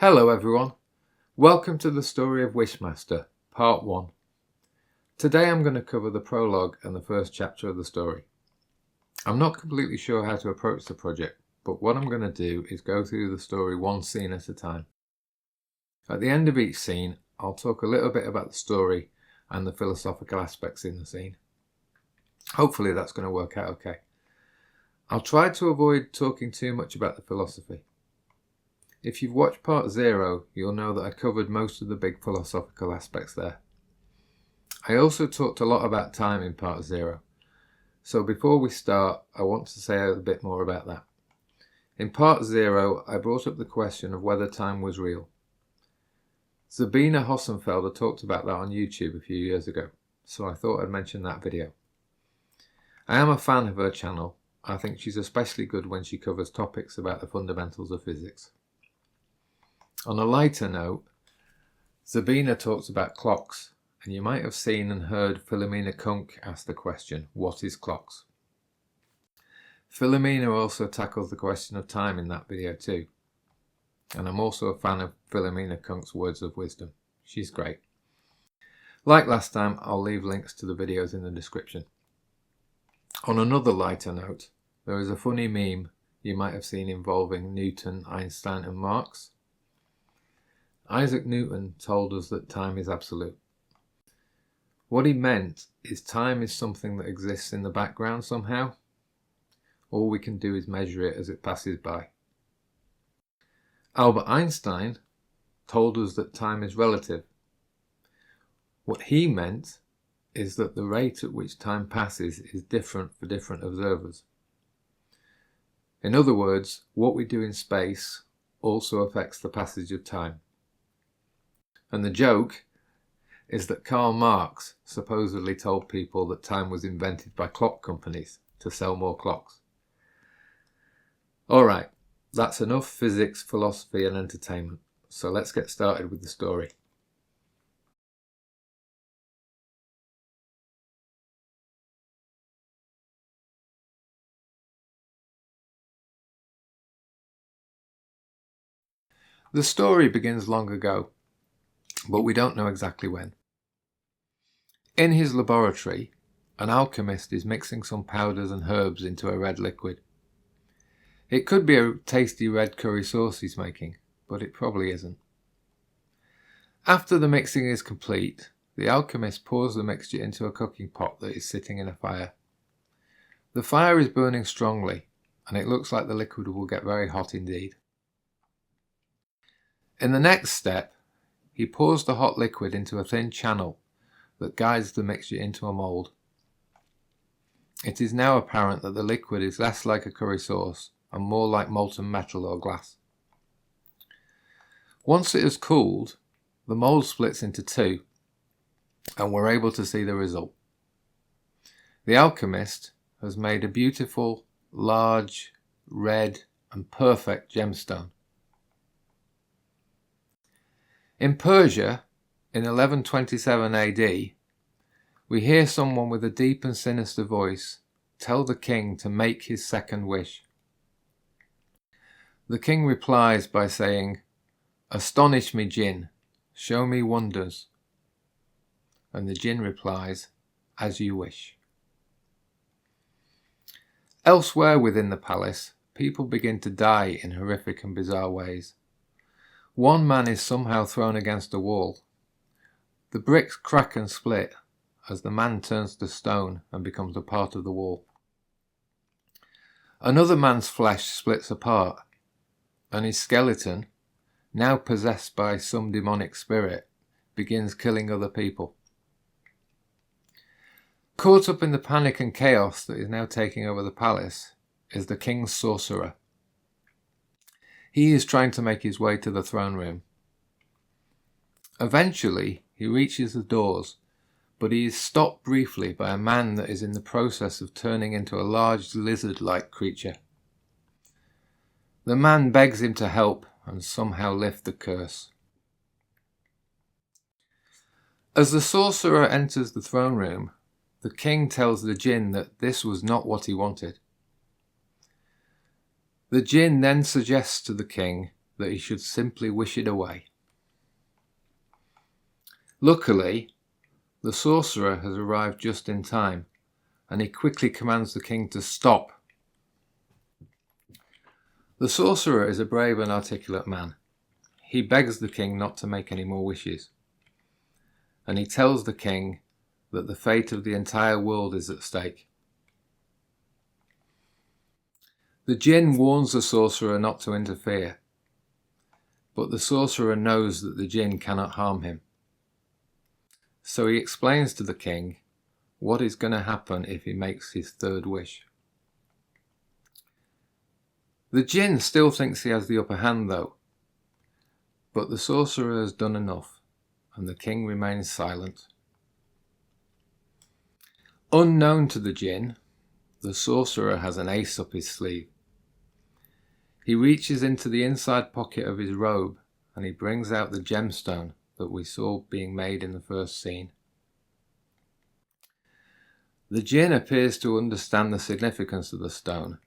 Hello everyone, welcome to the story of Wishmaster, part 1. Today I'm going to cover the prologue and the first chapter of the story. I'm not completely sure how to approach the project, but what I'm going to do is go through the story one scene at a time. At the end of each scene, I'll talk a little bit about the story and the philosophical aspects in the scene. Hopefully that's going to work out okay. I'll try to avoid talking too much about the philosophy. If you've watched part 0, you'll know that I covered most of the big philosophical aspects there. I also talked a lot about time in part 0, so before we start, I want to say a bit more about that. In part 0, I brought up the question of whether time was real. Sabine Hossenfelder talked about that on YouTube a few years ago, so I thought I'd mention that video. I am a fan of her channel. I think she's especially good when she covers topics about the fundamentals of physics. On a lighter note, Sabina talks about clocks, and you might have seen and heard Philomena Kunk ask the question, what is clocks? Philomena also tackles the question of time in that video too. And I'm also a fan of Philomena Kunk's words of wisdom. She's great. Like last time, I'll leave links to the videos in the description. On another lighter note, there is a funny meme you might have seen involving Newton, Einstein and Marx. Isaac Newton told us that time is absolute. What he meant is time is something that exists in the background somehow. All we can do is measure it as it passes by. Albert Einstein told us that time is relative. What he meant is that the rate at which time passes is different for different observers. In other words, what we do in space also affects the passage of time. And the joke is that Karl Marx supposedly told people that time was invented by clock companies to sell more clocks. Alright, that's enough physics, philosophy and entertainment, so let's get started with the story. The story begins long ago, but we don't know exactly when. In his laboratory, an alchemist is mixing some powders and herbs into a red liquid. It could be a tasty red curry sauce he's making, but it probably isn't. After the mixing is complete, the alchemist pours the mixture into a cooking pot that is sitting in a fire. The fire is burning strongly, and it looks like the liquid will get very hot indeed. In the next step, he pours the hot liquid into a thin channel that guides the mixture into a mould. It is now apparent that the liquid is less like a curry sauce and more like molten metal or glass. Once it has cooled, the mould splits into two, and we're able to see the result. The alchemist has made a beautiful, large, red and perfect gemstone. In Persia, in 1127 AD, we hear someone with a deep and sinister voice tell the king to make his second wish. The king replies by saying, "Astonish me, jinn, show me wonders." And the jinn replies, "As you wish." Elsewhere within the palace, people begin to die in horrific and bizarre ways. One man is somehow thrown against a wall. The bricks crack and split as the man turns to stone and becomes a part of the wall. Another man's flesh splits apart, and his skeleton, now possessed by some demonic spirit, begins killing other people. Caught up in the panic and chaos that is now taking over the palace is the king's sorcerer. He is trying to make his way to the throne room. Eventually, he reaches the doors, but he is stopped briefly by a man that is in the process of turning into a large lizard-like creature. The man begs him to help and somehow lift the curse. As the sorcerer enters the throne room, the king tells the jinn that this was not what he wanted. The jinn then suggests to the king that he should simply wish it away. Luckily, the sorcerer has arrived just in time, and he quickly commands the king to stop. The sorcerer is a brave and articulate man. He begs the king not to make any more wishes, and he tells the king that the fate of the entire world is at stake. The jinn warns the sorcerer not to interfere, but the sorcerer knows that the jinn cannot harm him. So he explains to the king what is going to happen if he makes his third wish. The jinn still thinks he has the upper hand though, but the sorcerer has done enough, and the king remains silent. Unknown to the jinn, the sorcerer has an ace up his sleeve. He reaches into the inside pocket of his robe and he brings out the gemstone that we saw being made in the first scene. The jinn appears to understand the significance of the stone,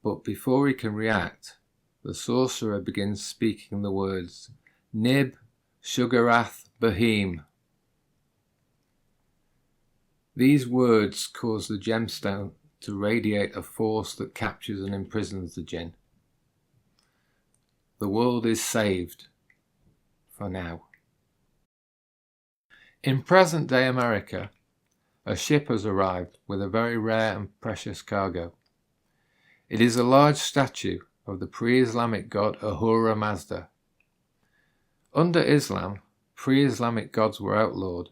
but before he can react, the sorcerer begins speaking the words Nib Shugarath Bahim. These words cause the gemstone to radiate a force that captures and imprisons the jinn. The world is saved, for now. In present-day America, a ship has arrived with a very rare and precious cargo. It is a large statue of the pre-Islamic god Ahura Mazda. Under Islam, pre-Islamic gods were outlawed,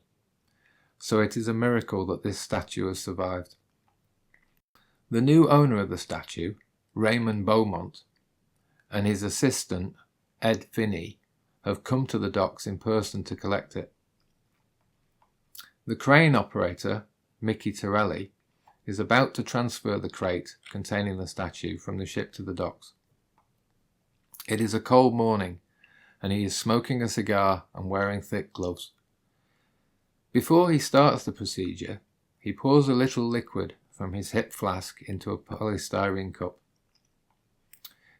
so it is a miracle that this statue has survived. The new owner of the statue, Raymond Beaumont, and his assistant, Ed Finney, have come to the docks in person to collect it. The crane operator, Mickey Torelli, is about to transfer the crate containing the statue from the ship to the docks. It is a cold morning, and he is smoking a cigar and wearing thick gloves. Before he starts the procedure, he pours a little liquid from his hip flask into a polystyrene cup.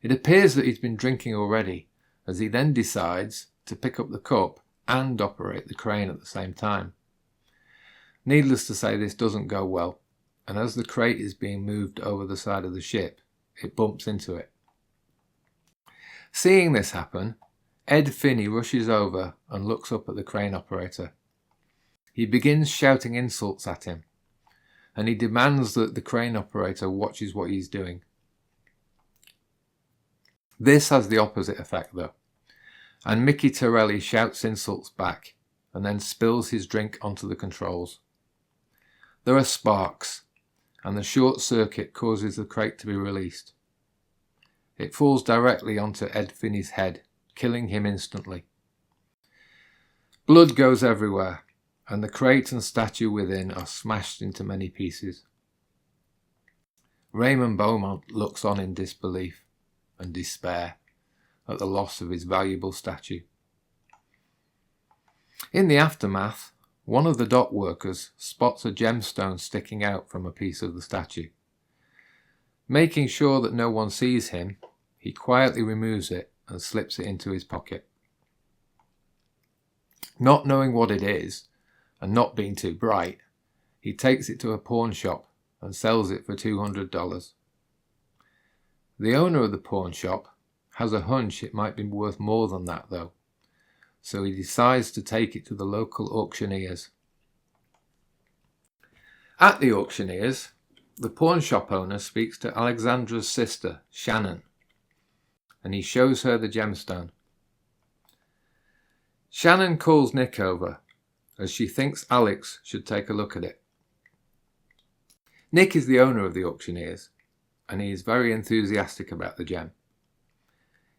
It appears that he's been drinking already, as he then decides to pick up the cup and operate the crane at the same time. Needless to say, this doesn't go well, and as the crate is being moved over the side of the ship, it bumps into it. Seeing this happen, Ed Finney rushes over and looks up at the crane operator. He begins shouting insults at him, and he demands that the crane operator watches what he's doing. This has the opposite effect though, and Mickey Torelli shouts insults back and then spills his drink onto the controls. There are sparks, and the short circuit causes the crate to be released. It falls directly onto Ed Finney's head, killing him instantly. Blood goes everywhere, and the crate and statue within are smashed into many pieces. Raymond Beaumont looks on in disbelief and despair at the loss of his valuable statue. In the aftermath, one of the dock workers spots a gemstone sticking out from a piece of the statue. Making sure that no one sees him, he quietly removes it and slips it into his pocket. Not knowing what it is, and not being too bright, he takes it to a pawn shop and sells it for $200. The owner of the pawn shop has a hunch it might be worth more than that though, so he decides to take it to the local auctioneers. At the auctioneers, the pawn shop owner speaks to Alexandra's sister, Shannon, and he shows her the gemstone. Shannon calls Nick over, as she thinks Alex should take a look at it. Nick is the owner of the auctioneers, and he is very enthusiastic about the gem.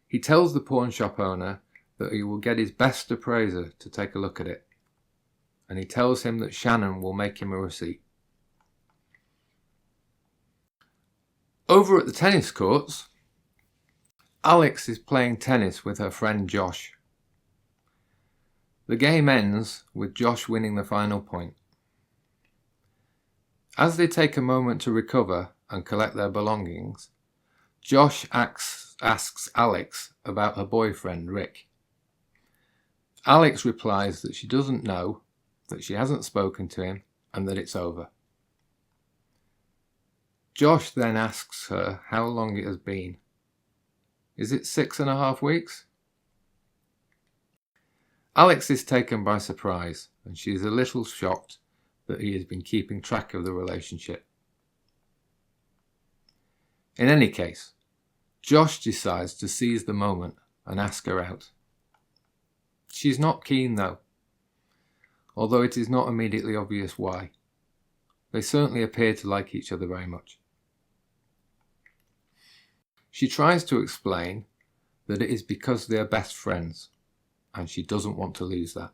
He tells the pawn shop owner that he will get his best appraiser to take a look at it, and he tells him that Shannon will make him a receipt. Over at the tennis courts, Alex is playing tennis with her friend Josh. The game ends with Josh winning the final point. As they take a moment to recover and collect their belongings, Josh asks asks Alex about her boyfriend, Rick. Alex replies that she doesn't know, that she hasn't spoken to him, and that it's over. Josh then asks her how long it has been. Is it 6.5 weeks? Alex is taken by surprise, and she is a little shocked that he has been keeping track of the relationship. In any case, Josh decides to seize the moment and ask her out. She's not keen though, although it is not immediately obvious why. They certainly appear to like each other very much. She tries to explain that it is because they are best friends, and she doesn't want to lose that.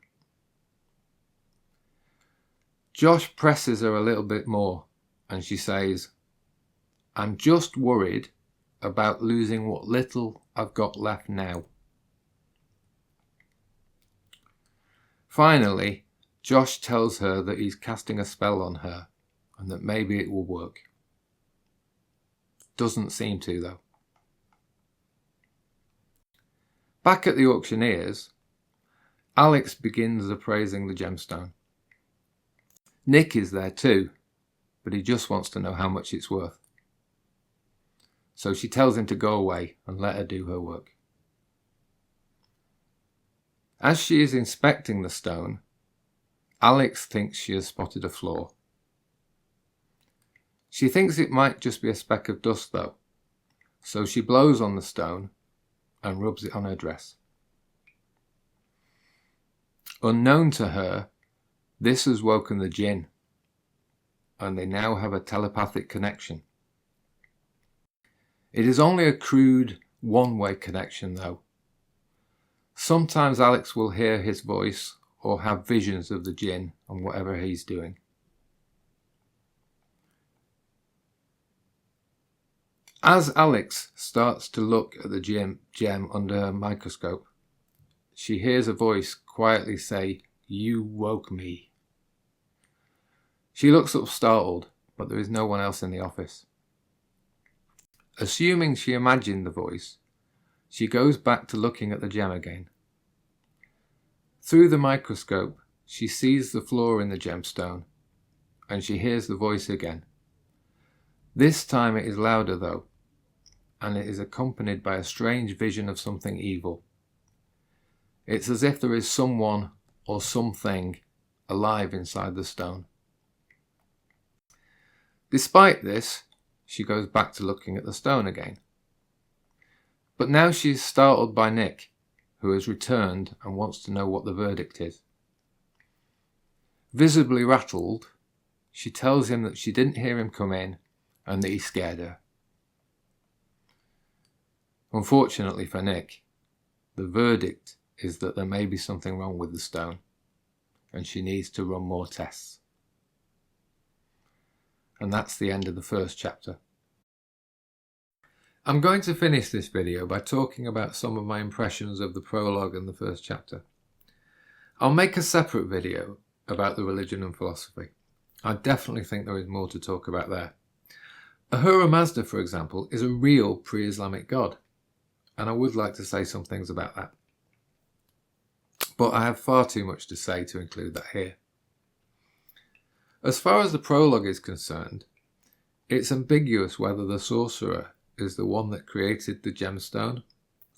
Josh presses her a little bit more, and she says, "I'm just worried about losing what little I've got left now." Finally, Josh tells her that he's casting a spell on her, and that maybe it will work. Doesn't seem to though. Back at the auctioneer's, Alex begins appraising the gemstone. Nick is there too, but he just wants to know how much it's worth. So she tells him to go away and let her do her work. As she is inspecting the stone, Alex thinks she has spotted a flaw. She thinks it might just be a speck of dust though, so she blows on the stone and rubs it on her dress. Unknown to her, this has woken the Jinn, and they now have a telepathic connection. It is only a crude one-way connection though. Sometimes Alex will hear his voice or have visions of the Jinn and whatever he's doing. As Alex starts to look at the gem under her microscope, she hears a voice quietly say, "You woke me." She looks up startled, but there is no one else in the office. Assuming she imagined the voice, she goes back to looking at the gem again. Through the microscope, she sees the flaw in the gemstone, and she hears the voice again. This time it is louder though, and it is accompanied by a strange vision of something evil. It's as if there is someone or something alive inside the stone. Despite this, she goes back to looking at the stone again. But now she is startled by Nick, who has returned and wants to know what the verdict is. Visibly rattled, she tells him that she didn't hear him come in and that he scared her. Unfortunately for Nick, the verdict is that there may be something wrong with the stone, and she needs to run more tests. And that's the end of the first chapter. I'm going to finish this video by talking about some of my impressions of the prologue and the first chapter. I'll make a separate video about the religion and philosophy. I definitely think there is more to talk about there. Ahura Mazda, for example, is a real pre-Islamic god, and I would like to say some things about that. But I have far too much to say to include that here. As far as the prologue is concerned, it's ambiguous whether the sorcerer is the one that created the gemstone,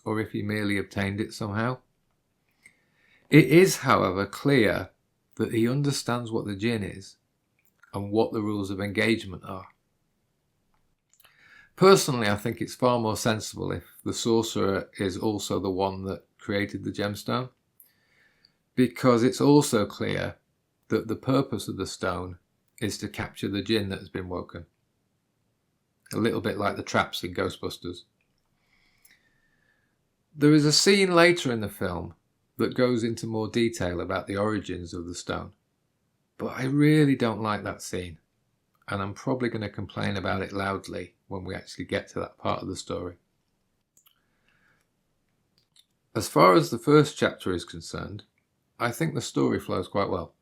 or if he merely obtained it somehow. It is, however, clear that he understands what the Jinn is, and what the rules of engagement are. Personally, I think it's far more sensible if the sorcerer is also the one that created the gemstone, because it's also clear that the purpose of the stone is to capture the Jinn that has been woken. A little bit like the traps in Ghostbusters. There is a scene later in the film that goes into more detail about the origins of the stone, but I really don't like that scene, and I'm probably going to complain about it loudly when we actually get to that part of the story. As far as the first chapter is concerned, I think the story flows quite well,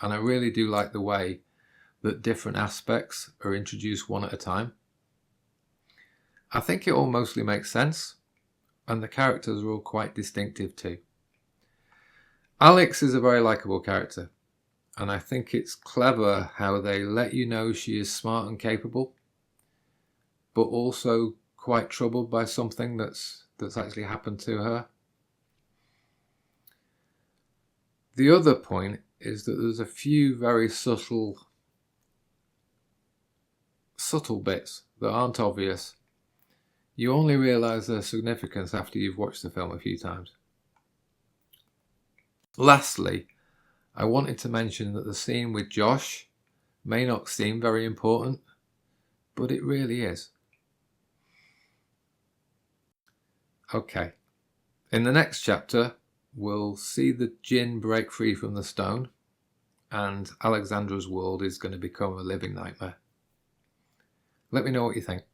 and I really do like the way that different aspects are introduced one at a time. I think it all mostly makes sense, and the characters are all quite distinctive too. Alex is a very likeable character, and I think it's clever how they let you know she is smart and capable, but also quite troubled by something that's actually happened to her. The other point is that there's a few very subtle bits that aren't obvious. You only realise their significance after you've watched the film a few times. Lastly, I wanted to mention that the scene with Josh may not seem very important, but it really is. Okay, in the next chapter, we'll see the djinn break free from the stone, and Alexandra's world is going to become a living nightmare. Let me know what you think.